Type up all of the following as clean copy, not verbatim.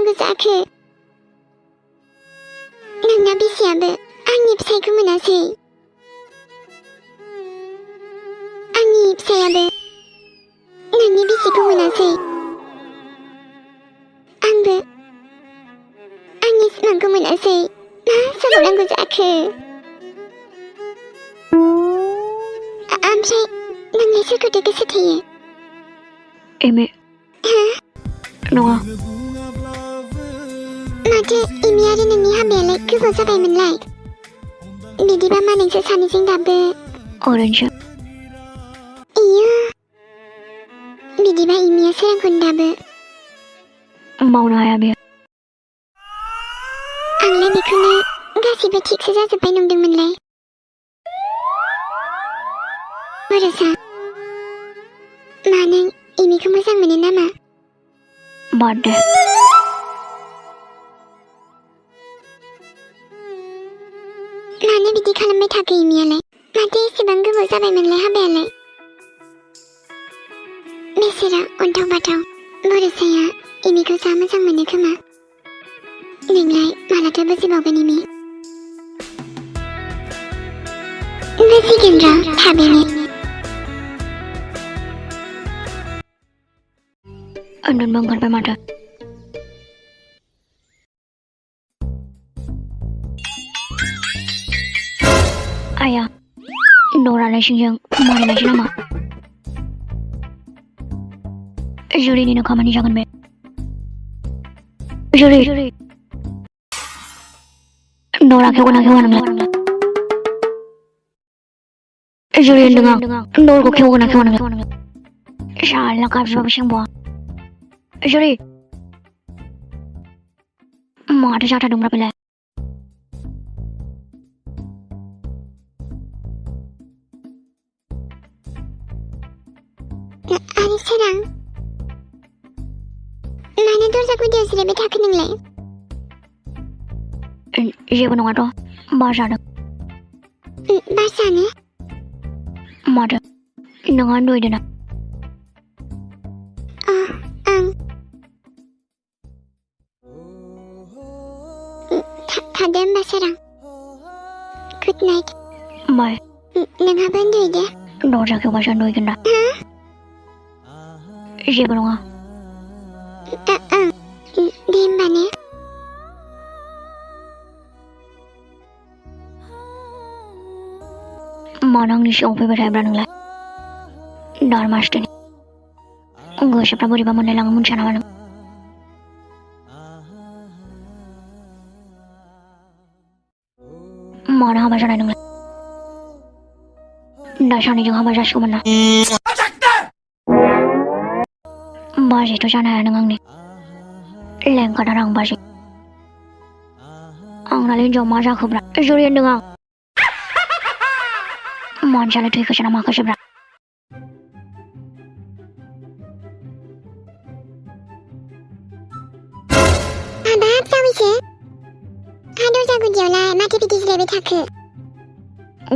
सोलांगो जाखो नोंना बिसियाबो आंनि फिसायखौ मोनासै आंनि फिसायाबो नोंनि बिसिखौ मोनासै आंबो आंनि सिमांखौ मोनासै मा सोलांगो जाखो ओमफ्राय नोंलाय सोरखौथो गोसो थोयो एमि नङा माथो एमि आरो नोंनि हाबायालाय गोबाव जाबायमोनलाय बिदिबा मा नोंसोर सानैजों दाबो ओरैनोसो इयो बिदिबा एमिया सोरांखौनो दाबो मावनो हाया बेयो आंलाय बेखौनो गासैबो थिगसो जाजोब्बाय नंदोंमोनलाय बर'सा मा नों एमिखौ मोजां मोनो नामा बाद दे मानो बिदि खालामबाय थाखो एमियालाय माथो एसेबां गोबाव जाबायमोनलाय हाबायालाय बेसेरा अन्थाव बाथाव बर'साया एमिखौ जा मोजां मोनो खोमा नोंलाय मालाथो बुजिबावगोन एमि बुजिगोन र' थाबैनो उन्दुनोबो ओंखारबाय माथो आया दरालाय सिंजों मारिनायसै नामा जुरिनिनो खामानि जागोन बे जुरि दरा खेवगोन ना खेवा नोंलाय जुरि होनदों आं दरखौ खेवगोन ना खेवा नोंलाय साला गाबज्रिबाबो सेंबावा जुरि माथो जाथारदोंब्रा बेलाय आरो सोरां मानो दरजा गुदियाव जिरायबाय थाखो नोंलाय जेबो नङाथ' बार जादों बार जानो माथो नोंहा उन्दुहैदो ना आं थादो होमबा सोरां गुड नाइट बाय नोंहाबो उन्दुहैदो दरजा खेवबासो उन्दुहैगोन दा जेबो नङा दे होमबा ने मानो आंनि सिगाङाव फैबाय थायोब्रा नोंलाय दारमासथोनि गोसोफ्रा बोरैबा मोनलायलाङो मोनथिया नामा नों मानो हाबा जानाय नोंलाय दा सानैजों हाबा जासिगौमोन ना बाजैथ' जानो हाया नों आंनि लेंखाथार आं बाजै आंनालाय हिनजाव मा जाखोब्रा जुरि होनदों आं मानसियालाय थैखोसो ना माखोसोब्रा हाबाब जावैसो हा दरजा गुदियावलाय माथो बिदि जिरायबाय थाखो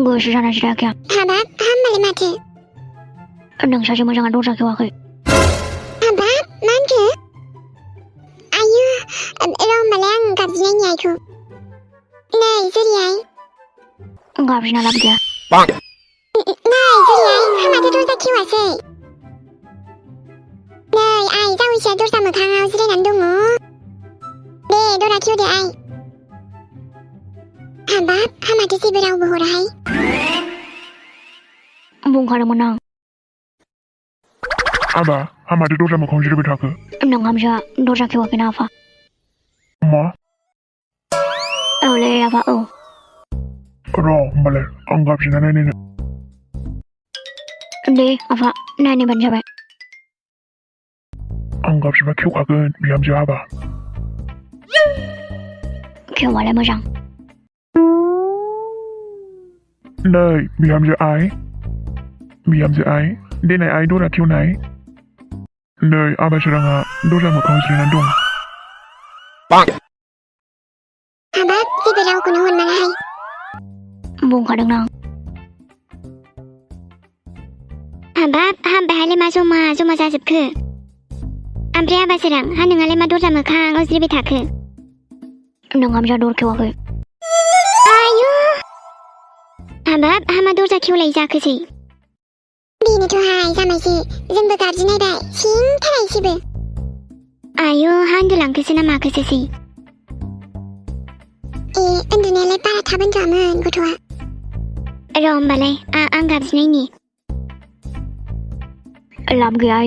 गोसो जाना जिरायाखै आं हाबाब हामबालाय माथो नोंसासो मोजाङा दरजा खेवाखै हाबाब मा होनखो आयु र' होमबालाय आं गाबज्रिनायनि आइखौ नै जुरि आइ गाबज्रिना लाब गैया नै जुरि आइ हा माथो दरजा खेवासै नै आइ जावैसोआ दरजा मोखाङाव जिरायनानै दङ दे दरा खेवदो आइ हाबाब हा माथो जेबो रावबो हराहाय बुंखादोंमोन आं आबा हा माथो दरजा मोखाङाव जिरायबाय थाखो नोंहामजोआ दरजा खेवाखैना आफा मा औलै आफा औ र' होमबालाय आं गाबज्रिना नायनायनो दे आफा नायनायबानो जाबाय आं गाबज्रिबा खेवखागोन बिहामजो हाबा खेवबालाय मोजां नै बिहामजो आइ देनाय आइ दरा खेवनाय नै आबा सोराङा दरजा मोखाङाव जिरायनानै दं हाबाब जेबो रावखौनो हरनाङाहाय बुंखादोंना आं हाबाब हाबायालाय मा जमा जमा जाजोबखो ओमफ्राय आबा सोरां हा नोंहालाय मा दरजा मोखाङाव जिरायबाय थाखो नोंहा बिसा दर खेवाखै आयु हाबाब हा मा दरजा खेवलाय जाखोसै बेनोथ'हाय जामायसो जोंबो गाबज्रिनायबाय सिंथारायसैबो आयु हा उन्दुलांखोसो ना माखोसोसै उन्दुनायालाय बारा थाब उन्दुआमोन गथ'आ र' होमबालाय आं गाबज्रिनायनि लाब गैया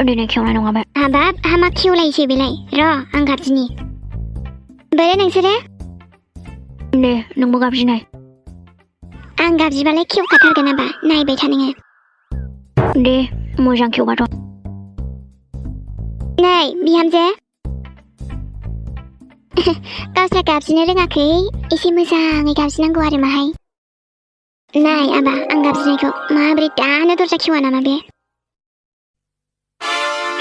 दिनै खेवनाय नङा बे हाबाब हा मा खेवलायसै बेलाय र' आं गाबज्रिनि बोरो नोंसोरो दे नोंबो गाबज्रिनाय आं गाबज्रिबालाय खेवखाथारगोन आबा नायबाय था नोङो दे मोजां खेवबाथ' नै बिहामजो गावस्रा गाबज्रिनो रोङाखै एसे मोजाङै गाबज्रिनांगौ आरो माहाय नाय आबा आं गाबज्रिनायखौ माबोरै दानो दरजा खेवा नामा बे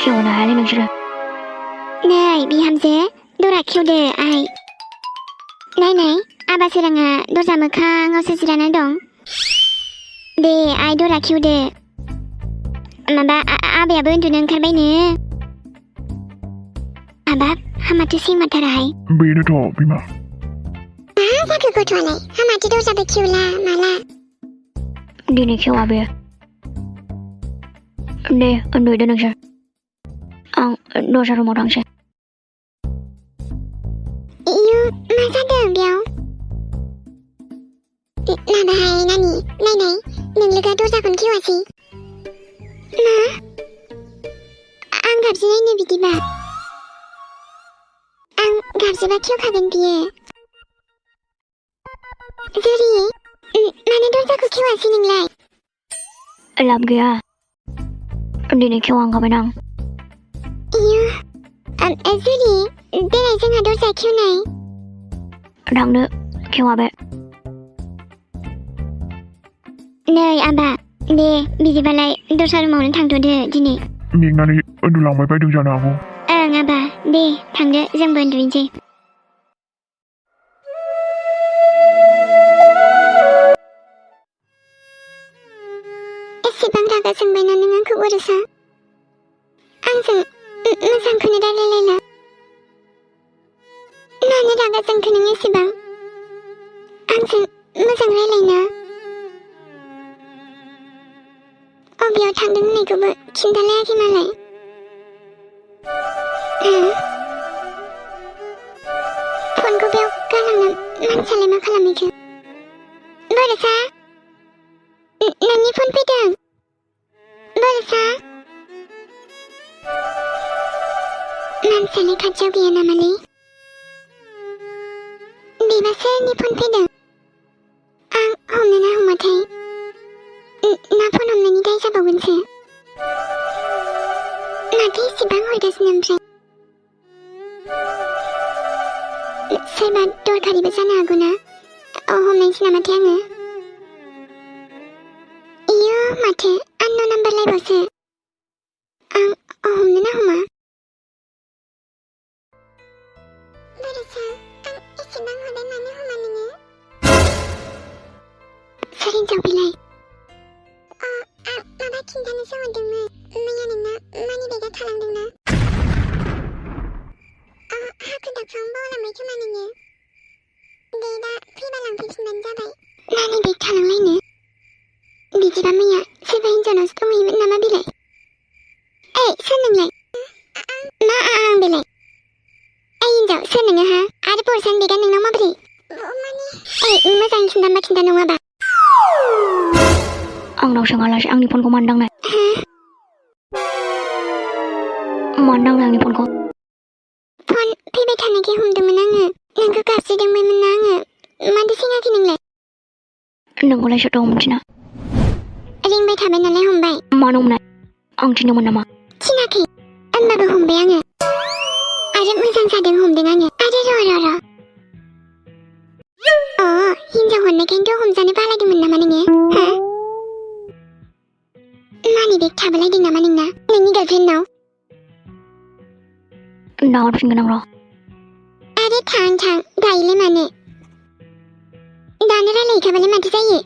खेवनो हायालै नोंसोरो नै बिहामजो दरा खेवदो आइ नाय आबा सोराङा दरजा मोखाङावसो जिरायनानै दं दे आइ दरा खेवदो माबा आबायाबो उन्दुनो ओंखारबायनो हाबाब हामाथो सेंमारथाराहाय बेनोथ' बिमा मा जाखो गथ'आलाय हामाथो दरजाबो खेवला माला दिनै खेवा बे दे उन्दुदो नोंसोर आं दस्रा रुमाव थांसै इयु मा जादों बेयाव माबाहाय नानि नायनाय नों लोगो दरजाखौनो खेवासै मा आं गाबज्रिनायनो बिदिबा आं गाबज्रिबा खेवखागोन बियो जुरि मानो दरजाखौ खेवासै नोंलाय लाब गैया दिनै खेवहांखाबायना आं इयु जुरि देनाय जोंहा दरजा खेवनाय थांदो खेवा बे नै आबा दे बिदिबालाय दस्रा रुमावनो थांथ'दो दिनै मेंनानै उन्दुलांबाय बायदों जानो हागौ ओं आबा दे थांदो जोंबो उन्दुनोसै एसेबां रागा जोंबायना नों आंखौ उरुसा आंजों मोजांखौनो रायलायलायला मानो रागा जोंखो नों एसेबां आंजों मोजां रायलायना अबेयाव थांदों होननायखौबो खिन्थालायाखै मालाय फनखौ बेयाव गालांना मानसियालाय मा खालामहैखो बरसा नोंनि फन फैदों बरसा मानसियालाय खाथियाव गैया नामालै बेबा सोरनि फन फैदों आं हमनो ना हमाथाय ना फन हमनायनि दाय जाबावगोनसो माथो एसेबां हरगासिनो ओमफ्राय सोरबा दरखारिबो जानो हागौ ना हमनायसै नामाथाय आङो इयो माथो आननोन नाम्बार लायबावसो आं हमनो ना हमा बरसा आं एसेबां हरबाय मानो हमा नोङो सोर हिनजाव बेलाय माबा खिन्थानोसो हरदोंमोन मैया नोंना मानि बेगा थालांदोंना हाखु दाखुआवनो बावलांबाय खोमा नोङो दे दा फैबा लांफैफिनबानो जाबाय मानि बेग थालांलायनो बिदिबा मैया सोरबा हिनजावनावसो दंहैयोमोन नामा बेलाय सोर नोंलाय मा आं बेलाय हिनजाव सोर नोङो हा आरो बरसानि बेगा नोंनाव माबोरै मोजां खिन्थानबा खिन्था नङाबा आंनाव सोङालासे आंनि फनखौ मानो दांनाय मानो दांनाय आंनि फनखौ फन फैबाय थानायखाय हमदोंमोन आङो नोंखौ गाबज्रिदोंमोन ना आङो मानो सोङाखै नोंलाय नोंखौलाय सोरथो हमथिना रिंबाय थाबाय नालाय हमबाय मानो हमनाय आं थिनदोंमोन नामा थिनाखै होनबाबो हमबाय आङो आरो मोजां जादों हमदों आङो आरो र' हिनजाव हरनायखायनोथ' हमजानो बालायदोंमोन नामा नोङो मानि बेग थाबोलायदों नामा नोंना नोंनि गार्लफ्रेन्डनाव दा हरफिनगोन आं र' आरे थां दायोलाय मानो दानो रायलायहैखाबालाय माथो जायो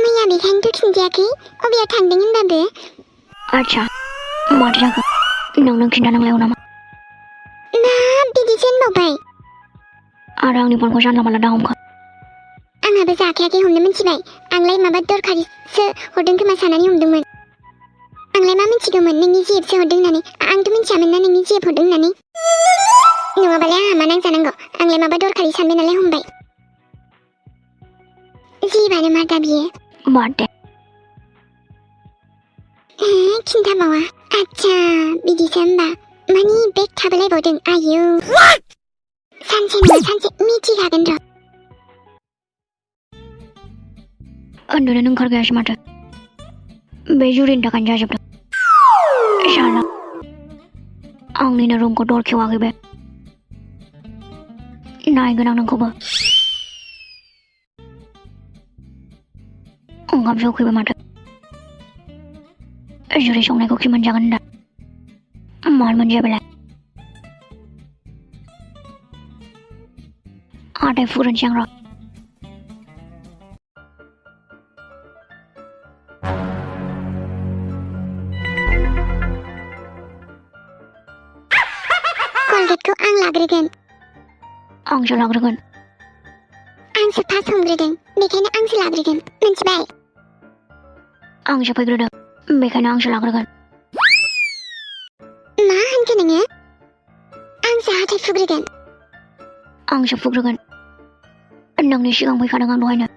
मैया बेखायनोथ' खिन्थायाखै अबेयाव थांदों होनबाबो आच्छा माथो जाखो नों खिन्थानांलायगौ नामा मा बिदिसो होनबावबाय आरो आंनि फनखौ जानला मानला दाहमखा आंहाबो जाखायाखै हमनो मिथिबाय आंलाय माबा दरखारिसो हरदों खोमा साननानै हमदोंमोन आंलाय मा मिथिगौमोन नोंनि जिएपसो हरदों होननानै आंथ' मिथियामोन ना नोंनि जिएप हरदों होननानै नङाबालाय आंहा मा नांजानांगौ आंलाय माबा दरखारि सानबाय नालाय हमबाय जिबानो मा दा बियो बाद दे खिन्थाबावा आच्छा बिदिसो होमबा मानि बेग थाबोलायबावदों आयौ सानसे नङा सानसे मिथिखागोन र' उन्दुनोनो ओंखारगायासै माथो बे जुरिनि थाखायनो जाजोबदों साला आंनिनो रुमखौ दर खेवाखै बे नायगोन आं नोंखौबो ओंखामसो उखैबाय माथो जुरि संनायखौ खि मोनजागोन दा माल मोनजाया बेलाय हाथाय फुग्रोनोसै आं र' कलगेटखौ आं लाग्रोगोन आंसो लाग्रोगोन आंसो फास हमग्रोदों बेखायनो आंसो लाग्रोगोन मिथिबाय आंसो फैग्रोदों बेखायनो आंसो लाग्रोगोन मा होनखो नोङो आंसो हाथाय फुग्रोगोन आंसो फुग्रोगोन नोंनि सिगां फैखादों आं दहायनो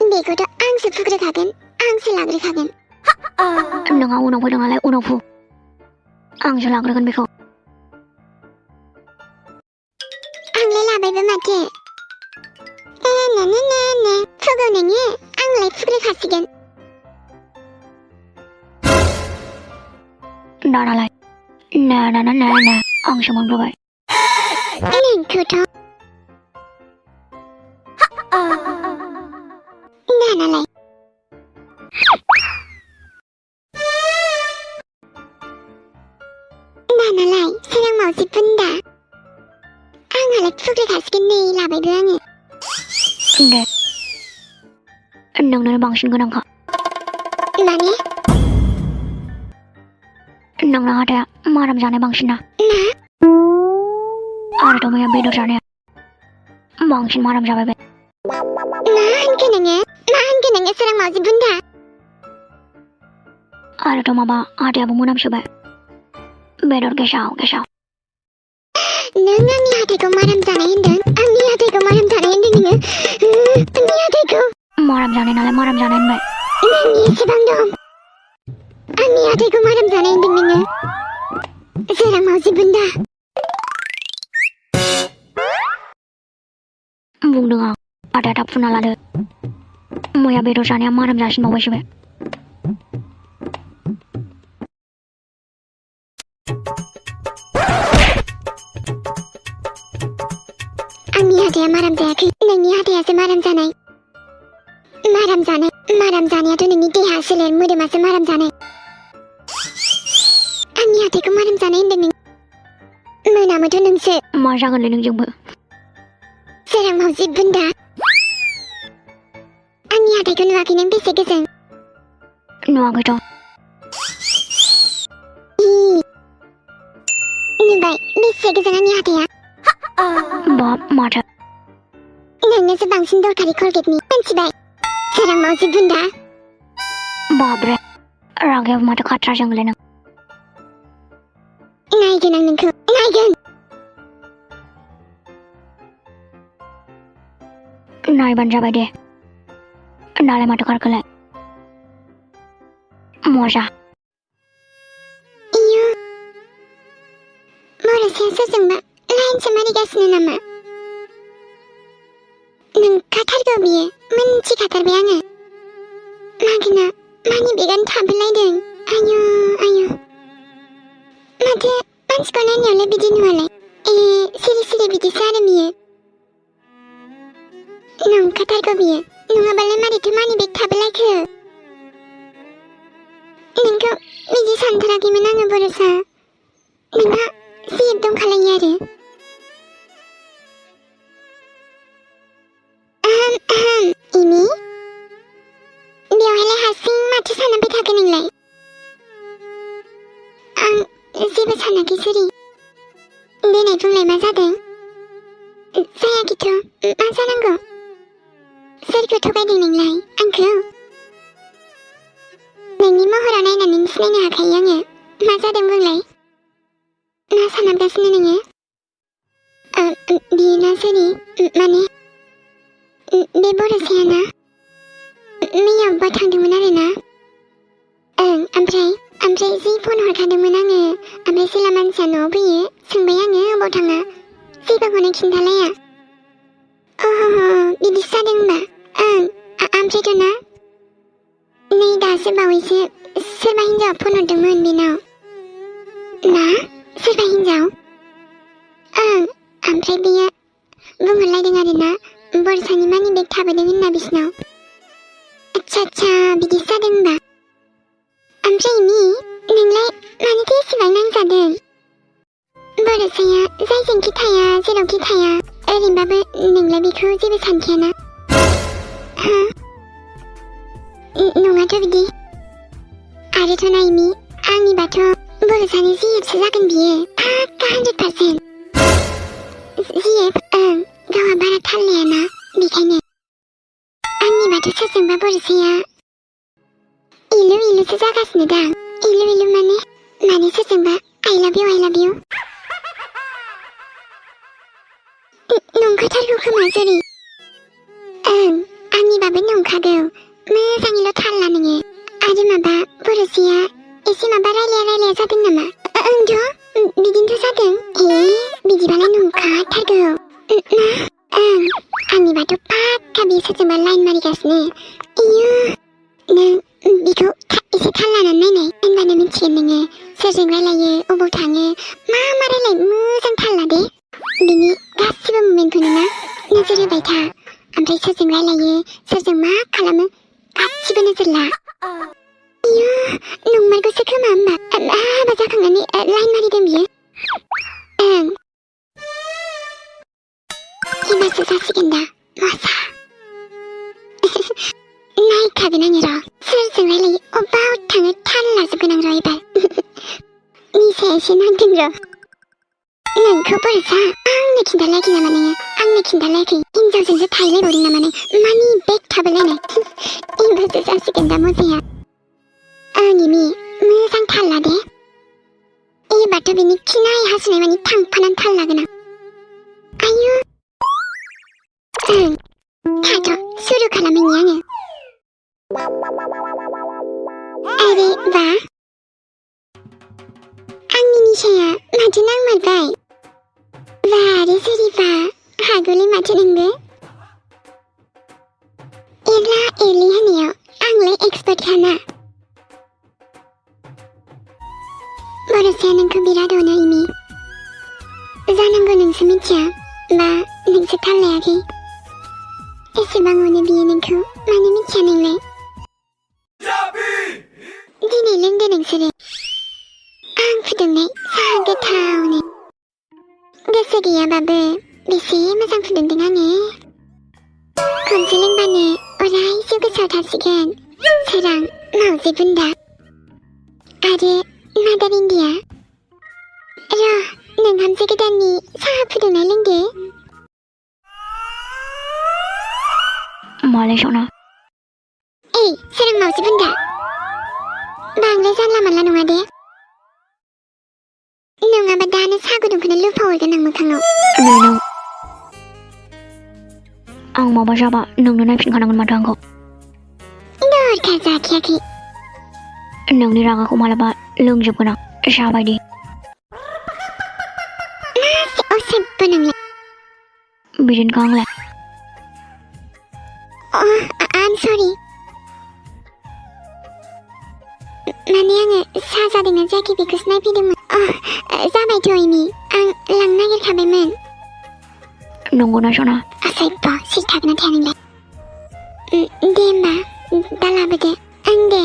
बेखौथ' आंसो फुग्रोखागोन आंसो लाग्रोखागोन नोंहा उनाव फैदों नालाय उनाव फु आंसो लाग्रोगोन बेखौ आंलाय लाबायबो माथो फुगौ नोङो आंलाय फुग्रोखासिगोन दानालाय ना आंसो मोनग्रोबाय नोंखौथ' दानालाय सोरां मावजि बुन्दा आंहालाय फुग्रोखासिगोन नै लाबायबो आङो दे नोंनो बांसिन गोनांखा माने नोंना हाथाया माराम जानाय बांसिन ना आरोथ' मैया बेदर जानाया बांसिन माराम जाबाय बे मा होनखो नोङो सोरां मावजि बुन्दा आरोथ' माबा हाथायाबो मोनामसोबाय बेदर गेसाव नों आंनि हाथायखौ माराम जानाय होनदों आंनि हाथायखौ माराम जानाय होनदों नोङो आंनि हाथायखौ माराम जानाय नालाय माराम जानाय होनबाय नोंनि एसेबां दं आंनि हाथायखौ माराम जानाय होनदों नोङो सोरां मावजि बुन्दा बुंदों आं हाथाया थाब फुना लादो मैया बेदर जानाया माराम जासिनबावबायसो बे आंनि हाथाया माराम जायाखै नोंनि हाथायासो माराम जानायाथ' नोंनि देहा सोलेर मोदोमासो माराम जानाय आंनि हाथायखौ माराम जानाय होनदों नों मोनामोथ' नोंसो मा जागोनलै नोंजोंबो सोरां मावजि बुन्दा आंनि हाथायखौ नुवाखै नों बेसे गोजों नुवाखैथ' नुबाय बेसे गोजों आंनि हाथाया बाब माथो नोंनोसो बांसिन दरखारि कलगेटनि मिथिबाय सोरां मावजि बुन्दा बाब्रे रागायाबो माथो खाथ्रा जोंलै नों नायगोन आं नोंखौ नायगोन नायबानो जाबाय दे दालाय माथो खारखोलाय मजा इयो मर'साया सोरजोंबा लाइनसो मारिगासिनो नामा नंखाथारगौ बियो मिन्थिखाथारबाय आङो मागोना मानि बेगानो थाबोलायदों आयु माथो मानसिखौ नायनायावलाय बिदि नुवालाय सिरि बिदिसो आरो बियो नंखाथारगौ बियो नङाबालाय मारैथो मानि बेग थाबोलायखो नोंखौ बिदि सानथाराखैमोन आङो बर'सा नोंहा जिएप दंखालायो आरो 이미? बेवहायलाय हारसिं माथो सानबाय थागोन नोंलाय? आं जेबो सानाखै सोरि। देनाय बुंलाय मा जादों? जायाखैथ' मा जानांगौ? सोरखौ थगायदों नोंलाय? आंखौ? नोंनि महराव नायनानै सिनायनो हाखायो आङो। मा जादों बुंलाय? मा सानहाबगासिनो नोङो? बियो ना सोरि? माने बे बर'सायाना? मैया अब्बा थांदोंमोन आरोना? ओमफ्राय जि फन हरखादोंमोन आङो। ओमफ्राय जेला मानसिया न'आव फैयो सोंबाय आङो अबाव थाङा? जेबोखौनो खिन्थालाया। बिदिसो जादों होनबा? ओमफ्रायथ' ना? नै दासो बावैसो सोरबा हिन्जावा फन हरदोंमोन बेनाव। मा? सोरबा हिन्जाव? ओमफ्राय बियो बुंहरलायदों आरोना बर'सानि मानि बेग थाबोदों होनना बिसिनाव। आच्छा बिदिसो जादों होनबा? ओमफ्राय इमि नोंलाय मानोथो एसेबां नांजादों? बर'साया जायजोंखि थाया जेरावखि थाया ओरैनोबाबो नोंलाय बेखौ जेबो सानखायाना? नङाथ' बिदि। आरोथ' ना इमि आंनिबाथ' बर'सानि जिएफसो जागोन बियो पाक्का 100%। जिएफ? गावहा बारा थाल लायाना बेखायनो। आंनिबाथ' सोरजोंबा बर'साया इलु जागासिनो दां। इलु माने सोरजोंबा I love you। नंखाथारगौ खोमा जेरै। आंनिबाबो नंखागौ। मोजाङैल' थाल ला नोङो। आरो माबा बर'साया एसे माबा रायलाया जादों नामा? बिदिनोथ' जादों। बिदिबालाय नंखाथारगौ। आंनिबाथ' पाक्का बे सोरजोंबा लाइन मारिगासिनो। नों बिखौ एसे थाल लानानै नायनाय होनबानो मिथिगोन नोङो सोरजों रायलायो अबाव थाङो मा रायलायो मोजां थाल ला दे। बिनि गासिबो मुभमेन्टखौनो ना नोजोर होबाय था। ओमफ्राय सोरजों रायलायो सोरजों मा खालामो गासिबो नोजोर ला। नंमारगौसो खोमा होमबा हाबा जाखांनानै लाइन मारिदों बियो। एबारसो जासिगोन दा मजा। नायखागोन आङो र' सोरजों रायलायो अबाव थाङो थाल लाजोबगोन आं र' एबार। निसाया एसे नांदों र'। नोंखौ बर'सा आंनो खिन्थालायाखै नामा नोङो? आंनो खिन्थालायाखै हिन्जावजोंसो थाहैलायबावदों नामा नों? मानि बेग थाबोलायनाय। एबारसो जासिगोन दा मजाया। इमि मोजां थाल ला दे। एबारथ' बिनि खिनाय हासुनाय मानि थांफानानै थाल लागोन आं। आयु थाथ' सुरु खालामैनि आङो। आरे बा आंनि निसाया माथो नांमारबाय? बारे सोरिबा हागौलै माथो नोंबो। एरला एरलि होनायाव आंलाय एक्सपार्टखाना। बर'साया नोंखौ बिराद अनो इमि। जानांगौ नोंसो मिथिया बा नोंसो थाल लायाखै। एसेबां अनो बियो नोंखौ मानो मिथिया नोंलाय? दिनै लोंदो नोंसोरो आं फुदुंनाय साहा गोथावनो। गोसो गैयाबाबो बेसे मोजां फुदुंदों आङो। खनसे लोंबानो अरायसो गोसोआव थासिगोन सोरां मावजि बुन्दा आरो मादार इन्डिया। र' नोंहामजो गोदाननि साहा फुदुंनाय लोंदो। मालाय सना सोरां मावजि बुन्दा बांद्राय जानला मानला नङा दे। नङाबा दानो साहा गुदुंखौनो लुफावहरगोन आं मोखाङाव। नोंनाव आं माबा जाबा नोंनो नायफिनखानांगोन माथो आंखौ। दरखार जाखायाखै। नोंनि रागाखौ मालाबा लोंजोबगोन आं जाबायदि। मासे असभ्य नोंलाय। बिदिनोखा आंलाय। आम सरि। माने आङो साहा जादोंना जायाखै बेखौसो नायफैदोंमोन। जाबायथ' इमि आं लांनो नागिरखाबायमोन। नंगौना सना? असभ्य सिरि थागोन ना थाया नोंलाय? दे होमबा दा लाबोदो। दे